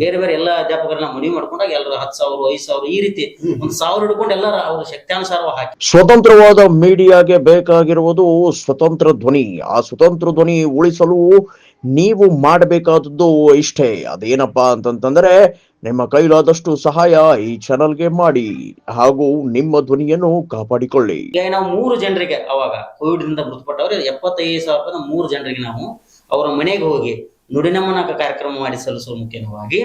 ಬೇರೆ ಬೇರೆ ಎಲ್ಲ ಅಧ್ಯಾಪಕರನ್ನ ಮನವಿ ಮಾಡ್ಕೊಂಡಾಗ ಎಲ್ಲರೂ 10,000 5,000 ಈ ರೀತಿ 1,000 ಹಿಡ್ಕೊಂಡು ಎಲ್ಲರ ಅವ್ರ ಶಕ್ತ್ಯಾನುಸಾರ ಹಾಕಿ. ಸ್ವತಂತ್ರವಾದ ಮೀಡಿಯಾಗೆ ಬೇಕಾಗಿರುವುದು ಸ್ವತಂತ್ರ ಧ್ವನಿ. ಆ ಸ್ವತಂತ್ರ ಧ್ವನಿ ಉಳಿಸಲು ನೀವು ಮಾಡಬೇಕಾದದ್ದು ಇಷ್ಟೇ. ಅದೇನಪ್ಪಾ ಅಂತಂತಂದ್ರೆ ನಿಮ್ಮ ಕೈಲಾದಷ್ಟು ಸಹಾಯ ಈ ಚಾನಲ್ಗೆ ಮಾಡಿ ಹಾಗೂ ನಿಮ್ಮ ಧ್ವನಿಯನ್ನು ಕಾಪಾಡಿಕೊಳ್ಳಿ. ಈಗ ನಾವು 3 ಜನರಿಗೆ ಅವಾಗ ಕೋವಿಡ್ ದಿಂದ ಮೃತಪಟ್ಟವ್ರೆ 75,000 ರೂಪಾಯಿ 3 ಜನರಿಗೆ ನಾವು ಅವರ ಮನೆಗೆ ಹೋಗಿ ನುಡಿನಮನ ಕಾರ್ಯಕ್ರಮ ಮಾಡಿ ಸಲ್ಲಿಸುವ ಮುಖ್ಯವಾಗಿ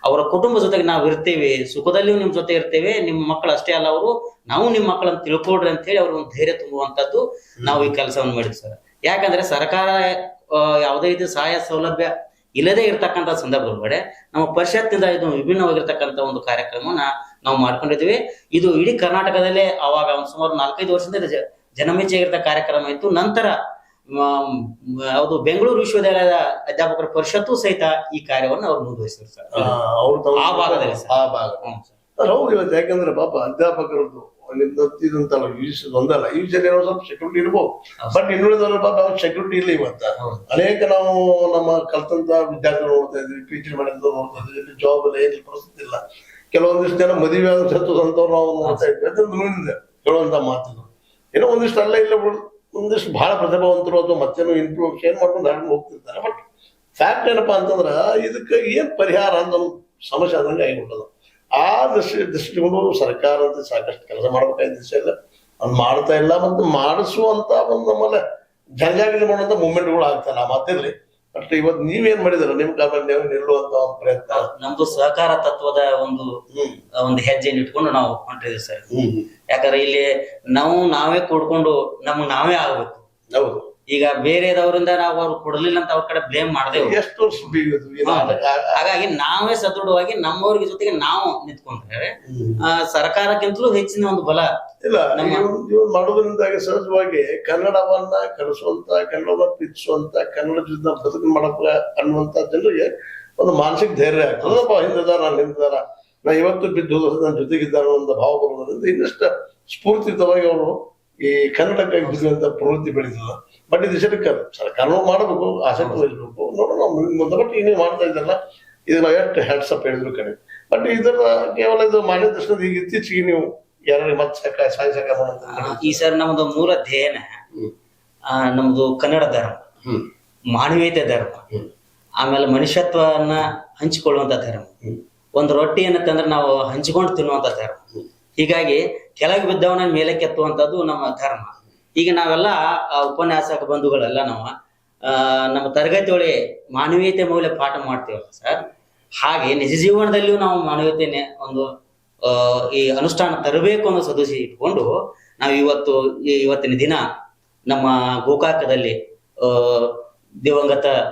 ಅವರ ಕುಟುಂಬ ಜೊತೆಗೆ ನಾವು ಇರ್ತೇವೆ, ಸುಖದಲ್ಲಿಯೂ ನಿಮ್ ಜೊತೆ ಇರ್ತೇವೆ, ನಿಮ್ಮ ಮಕ್ಕಳು ಅಷ್ಟೇ ಅಲ್ಲ ಅವರು, ನಾವು ನಿಮ್ಮ ಮಕ್ಕಳನ್ನು ತಿಳ್ಕೊಡ್ರಿ ಅಂತ ಹೇಳಿ ಅವ್ರಿಗೆ ಒಂದು ಧೈರ್ಯ ತುಂಬುವಂತದ್ದು ನಾವು ಈ ಕೆಲಸವನ್ನು ಮಾಡಿದ್ವಿ ಸರ್. ಯಾಕಂದ್ರೆ ಸರ್ಕಾರ ಯಾವುದೇ ರೀತಿ ಸಹಾಯ ಸೌಲಭ್ಯ ಇಲ್ಲದೆ ಇರ್ತಕ್ಕಂಥ ಸಂದರ್ಭದೊಳಗಡೆ ನಮ್ಮ ಪರಿಷತ್ನಿಂದ ಇದು ವಿಭಿನ್ನವಾಗಿರ್ತಕ್ಕಂಥ ಒಂದು ಕಾರ್ಯಕ್ರಮನ ನಾವು ಮಾಡ್ಕೊಂಡಿದ್ವಿ. ಇದು ಇಡೀ ಕರ್ನಾಟಕದಲ್ಲೇ ಅವಾಗ ಒಂದು ಸುಮಾರು 4-5 ವರ್ಷದಿಂದ ಜನಮೆಚ್ಚಾಗಿರ್ತ ಕಾರ್ಯಕ್ರಮ ಇತ್ತು. ನಂತರ ಅದು ಬೆಂಗಳೂರು ವಿಶ್ವವಿದ್ಯಾಲಯದ ಅಧ್ಯಾಪಕರ ಪರಿಷತ್ತು ಸಹಿತ ಈ ಕಾರ್ಯವನ್ನು ಅವ್ರು ಮುಂದುವರಿಸಿದ್ರು ಸರ್. ಆ ಭಾಗದಲ್ಲಿ ಹೌದು. ಯಾಕಂದ್ರೆ ಪಾಪ ಅಧ್ಯಾಪಕರದ್ದು ಇದಂತಲ್ಲ ಒಂದಲ್ಲ ಈ ಜನ ಸ್ವಲ್ಪ ಸೆಕ್ಯೂರಿಟಿ ಇರ್ಬೋದು, ಬಟ್ ಇನ್ನುಳಿದವರು ಪಾಪ ಅವ್ರ ಸೆಕ್ಯೂರಿಟಿ ಇಲ್ಲ. ಇವತ್ತ ಅನೇಕ ನಾವು ನಮ್ಮ ಕಲ್ತಂತ ವಿದ್ಯಾರ್ಥಿಗಳು ನೋಡ್ತಾ ಇದ್ವಿ, PhD ಮಾಡಿದ್ರು ನೋಡ್ತಾ ಇದ್ವಿ, ಜಾಬ್ ಎಲ್ಲ ಏನಿಲ್ಲ, ಪರಿಸ್ಥಿತಿ ಇಲ್ಲ. ಕೆಲವೊಂದಿಷ್ಟು ಜನ ಮದುವೆ ಸತ್ತಂತವ್ರು ನಾವು ನೋಡ್ತಾ ಇದ್ವಿ. ಅದರಿಂದ ಹೇಳುವಂತ ಮಾತಿದ್ರು ಏನೋ ಒಂದಿಷ್ಟು ಅಲ್ಲ ಇಲ್ಲ ಒಂದಿಷ್ಟು ಬಹಳ ಪ್ರತಿಭಾವಂತರು ಅಥವಾ ಮತ್ತೇನೋ ಇನ್ಫ್ಲೂಯೆನ್ಸ್ ಏನ್ ಮಾಡ್ಕೊಂಡು ಹಾಕೊಂಡು ಹೋಗ್ತಿರ್ತಾರೆ. ಬಟ್ ಫ್ಯಾಕ್ಟ್ ಏನಪ್ಪಾ ಅಂತಂದ್ರ ಇದಕ್ಕೆ ಏನ್ ಪರಿಹಾರ ಅಂತ ಸಮಸ್ಯೆ ಆದಂಗೆ ಆಗಿಬಿಟ್ಟದ. ಆ ದೃಷ್ಟಿಕೊಂಡು ಸರ್ಕಾರ ಅಂತ ಸಾಕಷ್ಟು ಕೆಲಸ ಮಾಡ್ಬೇಕಾದ ದಿವಸ ಇಲ್ಲ, ಅವ್ನು ಮಾಡ್ತಾ ಇಲ್ಲ. ಮತ್ತೆ ಮಾಡಿಸುವಂತ ಒಂದು ನಮ್ಮಲ್ಲಿ ಜನಜಾಗೃತಿ ಮಾಡುವಂತ ಮೂವ್ಮೆಂಟ್ಗಳು ಆಗ್ತಾನೆ ಆ ಮಾತಿರ್ಲಿ. ಬಟ್ ಇವತ್ತು ನೀವೇನ್ ಮಾಡಿದಾರ ನಿಮ್ ಕಾಲ ನಿಲ್ಲುವಂತ ಒಂದು ಪ್ರಯತ್ನ. ನಮ್ದು ಸಹಕಾರ ತತ್ವದ ಒಂದು ಹೆಜ್ಜೆಯನ್ನು ಇಟ್ಕೊಂಡು ನಾವು ಹೊಂಟಿದ್ವಿ ಸರ್. ಯಾಕಂದ್ರೆ ಇಲ್ಲಿ ನಾವೇ ಕೂಡ್ಕೊಂಡು ನಾವೇ ಆಗ್ಬೇಕು. ಹೌದು. ಈಗ ಬೇರೆದವರಿಂದ ನಾವು ಅವ್ರು ಕೊಡ್ಲಿಲ್ಲ ಅಂತ ಅವ್ರ ಕಡೆ ಬ್ಲೇಮ್ ಮಾಡ್ದೇವು. ಎಷ್ಟು ಹಾಗಾಗಿ ನಾವೇ ಸದೃಢವಾಗಿ ನಮ್ಮವ್ರಿಗೆ ಜೊತೆಗೆ ನಾವು ನಿಂತ್ಕೊಂಡ್ರೆ ಸರ್ಕಾರಕ್ಕಿಂತಲೂ ಹೆಚ್ಚಿನ ಒಂದು ಬಲ ಇಲ್ಲ. ಮಾಡೋದ್ರಿಂದಾಗಿ ಸಹಜವಾಗಿ ಕನ್ನಡವನ್ನ ಕಲಿಸುವಂತ, ಕನ್ನಡವನ್ನ ಪ್ರೀತಿಸುವಂತ, ಕನ್ನಡ ಜೊತೆ ಬದುಕು ಮಾಡಕ ಅನ್ನುವಂತ ಜನರಿಗೆ ಒಂದು ಮಾನಸಿಕ ಧೈರ್ಯ ಆಗ್ತದಪ್ಪ. ಹಿಂದಿದಾರ ನಾನು ಹಿಂದಿದಾರ, ನಾ ಇವತ್ತು ಬಿದ್ದು ನನ್ನ ಜೊತೆಗಿದ್ದಾರ ಒಂದು ಭಾವ ಬರೋದ್ರಿಂದ ಇನ್ನಷ್ಟು ಸ್ಫೂರ್ತಿಯುತವಾಗಿ ಅವರು ಈ ಕನ್ನಡಕ್ಕಾಗಿ ಬಿದ್ದುವಂತ ಪ್ರವೃತ್ತಿ ಬೆಳೀತದ. ಬಟ್ ಇದು ಸರ್ಕಾರನೂ ಮಾಡಬೇಕು, ಆಸಕ್ತಿ ವಹಿಸ್ಬೇಕು. ನೋಡೋಣ ಮುಂದೆ. ಬಟ್ ಈಗ ನೀವು ಮಾಡ್ತಾ ಇದ್ದಲ್ಲ, ಇದು ನಾವು ಎಷ್ಟು ಹೆಡ್ಸಪ್ ಹೇಳಿದ್ರು ಕಡೆ. ಬಟ್ ಇದರ ಕೇವಲ ಇದು ಮಾನ್ಯದರ್ಶನದ ಈಗ ಇತ್ತೀಚೆಗೆ ನೀವು ಯಾರು ಮತ್ತೆ ಸಾಹಿತ್ಯ ಈ ಸರ್ ನಮ್ದು ಮೂಲ ಧ್ಯೇಯನ ನಮ್ದು ಕನ್ನಡ ಧರ್ಮ, ಮಾನವೀಯತೆ ಧರ್ಮ, ಆಮೇಲೆ ಮನುಷ್ಯತ್ವವನ್ನ ಹಂಚಿಕೊಳ್ಳುವಂತ ಧರ್ಮ, ಒಂದು ರೊಟ್ಟಿಯನ್ನ ತಂದ್ರೆ ನಾವು ಹಂಚಿಕೊಂಡು ತಿನ್ನುವಂತ ಧರ್ಮ. ಹೀಗಾಗಿ ಕೆಳಗೆ ಬಿದ್ದವನ ಮೇಲೆ ಕೆತ್ತುವಂಥದ್ದು ನಮ್ಮ ಧರ್ಮ. ಈಗ ನಾವೆಲ್ಲ ಉಪನ್ಯಾಸಕ ಬಂಧುಗಳೆಲ್ಲ ನಮ್ಮ ತರಗತಿ ಒಳಗೆ ಮಾನವೀಯತೆ ಮೌಲ್ಯ ಪಾಠ ಮಾಡ್ತೀವಲ್ಲ ಸರ್, ಹಾಗೆ ನಿಜ ಜೀವನದಲ್ಲಿಯೂ ನಾವು ಮಾನವೀಯತೆ ಒಂದು ಈ ಅನುಷ್ಠಾನ ತರಬೇಕು ಅನ್ನೋ ಸದಸ್ಯ ಇಟ್ಕೊಂಡು ನಾವು ಇವತ್ತಿನ ದಿನ ನಮ್ಮ ಗೋಕಾಕದಲ್ಲಿ ದಿವಂಗತ